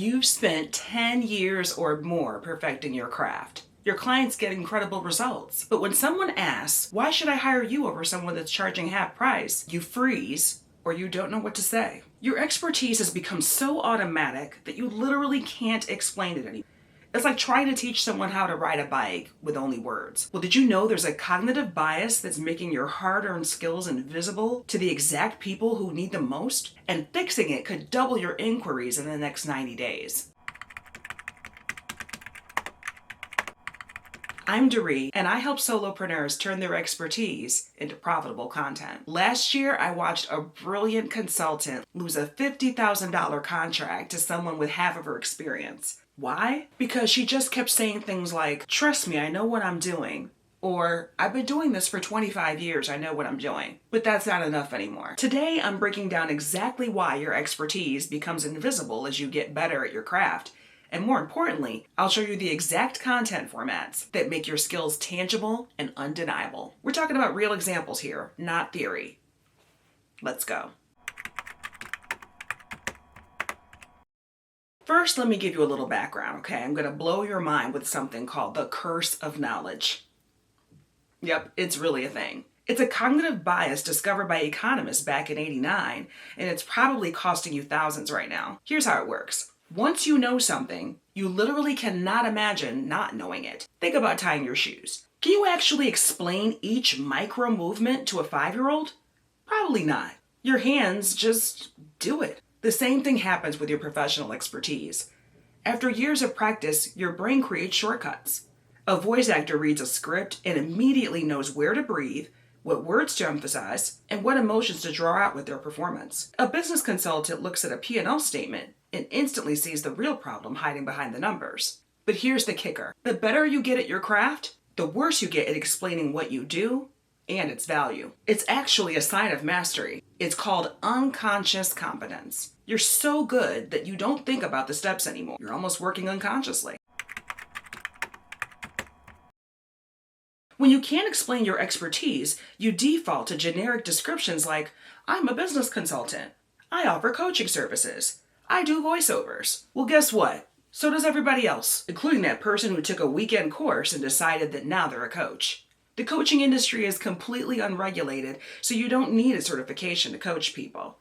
You've spent 10 years or more perfecting your craft. Your clients get incredible results. But when someone asks, why should I hire you over someone that's charging half price? You freeze or you don't know what to say. Your expertise has become so automatic that you literally can't explain it anymore. It's like trying to teach someone how to ride a bike with only words. Well, did you know there's a cognitive bias that's making your hard-earned skills invisible to the exact people who need them most? And fixing it could double your inquiries in the next 90 days. I'm Doree, and I help solopreneurs turn their expertise into profitable content. Last year, I watched a brilliant consultant lose a $50,000 contract to someone with half of her experience. Why? Because she just kept saying things like, trust me, I know what I'm doing. Or, I've been doing this for 25 years, I know what I'm doing. But that's not enough anymore. Today, I'm breaking down exactly why your expertise becomes invisible as you get better at your craft. And more importantly, I'll show you the exact content formats that make your skills tangible and undeniable. We're talking about real examples here, not theory. Let's go. First, let me give you a little background, okay? I'm going to blow your mind with something called the curse of knowledge. Yep, it's really a thing. It's a cognitive bias discovered by economists back in '89, and it's probably costing you thousands right now. Here's how it works. Once you know something, you literally cannot imagine not knowing it. Think about tying your shoes. Can you actually explain each micro movement to a 5-year-old? Probably not. Your hands just do it. The same thing happens with your professional expertise. After years of practice, your brain creates shortcuts. A voice actor reads a script and immediately knows where to breathe, what words to emphasize, and what emotions to draw out with their performance. A business consultant looks at a P&L statement and instantly sees the real problem hiding behind the numbers. But here's the kicker. The better you get at your craft, the worse you get at explaining what you do and its value. It's actually a sign of mastery. It's called unconscious competence. You're so good that you don't think about the steps anymore. You're almost working unconsciously. When you can't explain your expertise, you default to generic descriptions like, I'm a business consultant. I offer coaching services. I do voiceovers. Well, guess what? So does everybody else, including that person who took a weekend course and decided that now they're a coach. The coaching industry is completely unregulated, so you don't need a certification to coach people.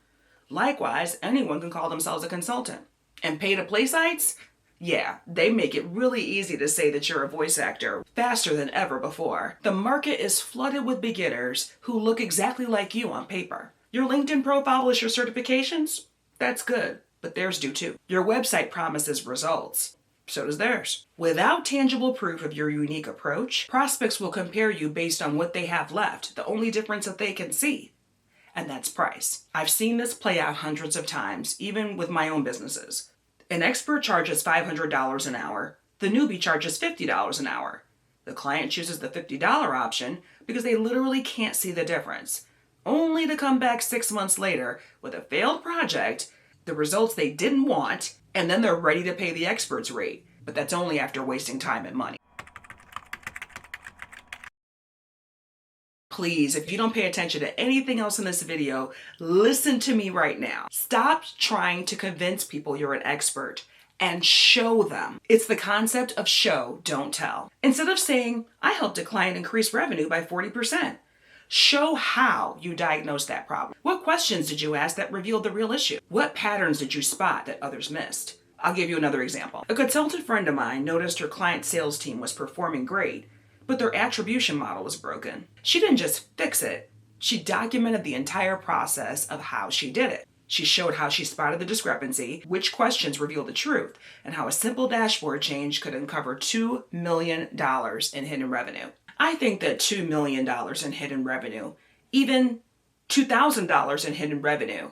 Likewise, anyone can call themselves a consultant. And pay-to-play sites? Yeah, they make it really easy to say that you're a voice actor faster than ever before. The market is flooded with beginners who look exactly like you on paper. Your LinkedIn profile lists your certifications? That's good, but theirs do too. Your website promises results. So does theirs. Without tangible proof of your unique approach, prospects will compare you based on what they have left, the only difference that they can see. And that's price. I've seen this play out hundreds of times, even with my own businesses. An expert charges $500 an hour. The newbie charges $50 an hour. The client chooses the $50 option because they literally can't see the difference, only to come back 6 months later with a failed project, the results they didn't want, and then they're ready to pay the expert's rate. But that's only after wasting time and money. Please, if you don't pay attention to anything else in this video, listen to me right now. Stop trying to convince people you're an expert and show them. It's the concept of show, don't tell. Instead of saying, I helped a client increase revenue by 40%, show how you diagnosed that problem. What questions did you ask that revealed the real issue? What patterns did you spot that others missed? I'll give you another example. A consultant friend of mine noticed her client sales team was performing great, but their attribution model was broken. She didn't just fix it, she documented the entire process of how she did it. She showed how she spotted the discrepancy, which questions revealed the truth, and how a simple dashboard change could uncover $2 million in hidden revenue. I think that $2 million in hidden revenue, even $2,000 in hidden revenue,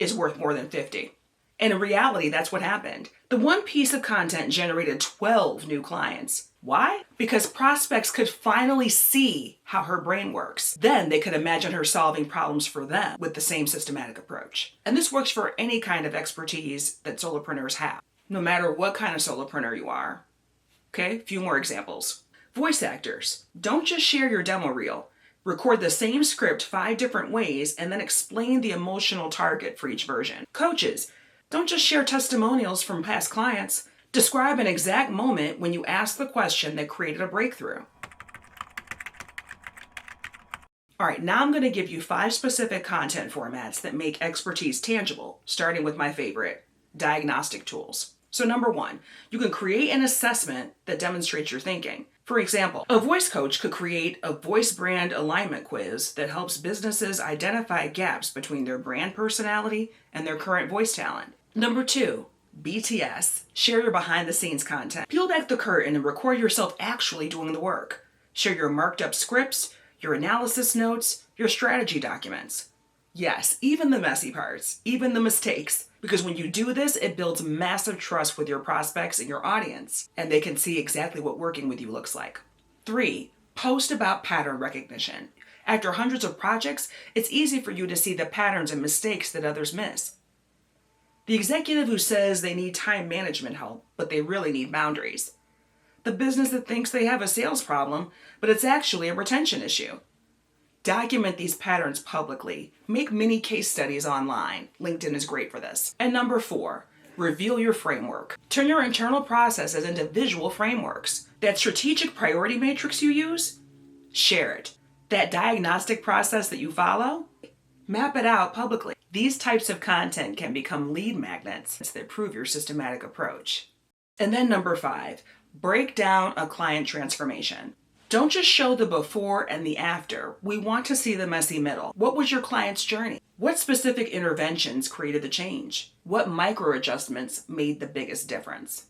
is worth more than 50. And in reality, that's what happened. The one piece of content generated 12 new clients. Why? Because prospects could finally see how her brain works. Then they could imagine her solving problems for them with the same systematic approach. And this works for any kind of expertise that solopreneurs have, no matter what kind of solopreneur you are. Okay, a few more examples. Voice actors, don't just share your demo reel. Record the same script 5 different ways and then explain the emotional target for each version. Coaches, Don't just share testimonials from past clients. Describe an exact moment when you asked the question that created a breakthrough. All right, now I'm going to give you 5 specific content formats that make expertise tangible, starting with my favorite, diagnostic tools. So number 1, you can create an assessment that demonstrates your thinking. For example, a voice coach could create a voice brand alignment quiz that helps businesses identify gaps between their brand personality and their current voice talent. Number 2, BTS. Share your behind the scenes content. Peel back the curtain and record yourself actually doing the work. Share your marked up scripts, your analysis notes, your strategy documents. Yes, even the messy parts, even the mistakes. Because when you do this, it builds massive trust with your prospects and your audience, and they can see exactly what working with you looks like. 3, post about pattern recognition. After hundreds of projects, it's easy for you to see the patterns and mistakes that others miss. The executive who says they need time management help, but they really need boundaries. The business that thinks they have a sales problem, but it's actually a retention issue. Document these patterns publicly. Make mini case studies online. LinkedIn is great for this. And number 4, reveal your framework. Turn your internal processes into visual frameworks. That strategic priority matrix you use, share it. That diagnostic process that you follow, map it out publicly. These types of content can become lead magnets that prove your systematic approach. And then number 5, break down a client transformation. Don't just show the before and the after. We want to see the messy middle. What was your client's journey? What specific interventions created the change? What micro adjustments made the biggest difference?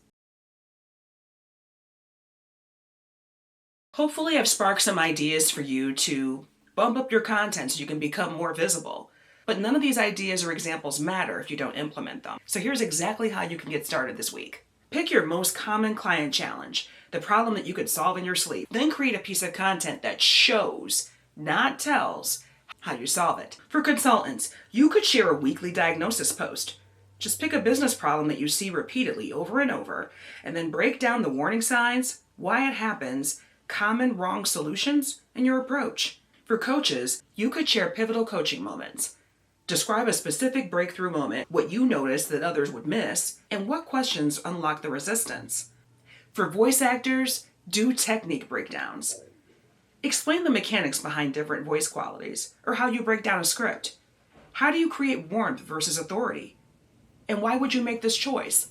Hopefully I've sparked some ideas for you to bump up your content so you can become more visible. But none of these ideas or examples matter if you don't implement them. So here's exactly how you can get started this week. Pick your most common client challenge, the problem that you could solve in your sleep. Then create a piece of content that shows, not tells, how you solve it. For consultants, you could share a weekly diagnosis post. Just pick a business problem that you see repeatedly over and over, and then break down the warning signs, why it happens, common wrong solutions, and your approach. For coaches, you could share pivotal coaching moments. Describe a specific breakthrough moment, what you noticed that others would miss, and what questions unlock the resistance. For voice actors, do technique breakdowns. Explain the mechanics behind different voice qualities, or how you break down a script. How do you create warmth versus authority? And why would you make this choice?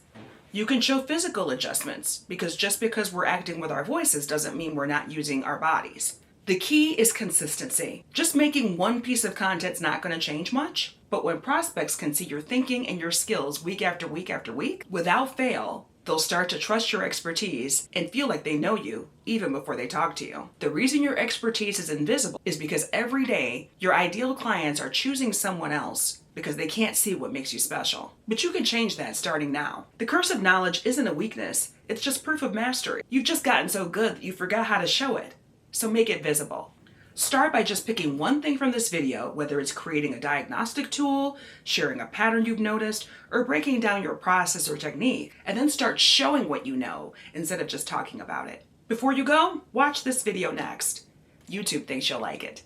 You can show physical adjustments, because just because we're acting with our voices doesn't mean we're not using our bodies. The key is consistency. Just making one piece of content's not going to change much, but when prospects can see your thinking and your skills week after week after week, without fail, they'll start to trust your expertise and feel like they know you even before they talk to you. The reason your expertise is invisible is because every day your ideal clients are choosing someone else because they can't see what makes you special. But you can change that starting now. The curse of knowledge isn't a weakness, it's just proof of mastery. You've just gotten so good that you forgot how to show it. So make it visible. Start by just picking one thing from this video, whether it's creating a diagnostic tool, sharing a pattern you've noticed, or breaking down your process or technique, and then start showing what you know instead of just talking about it. Before you go, watch this video next. YouTube thinks you'll like it.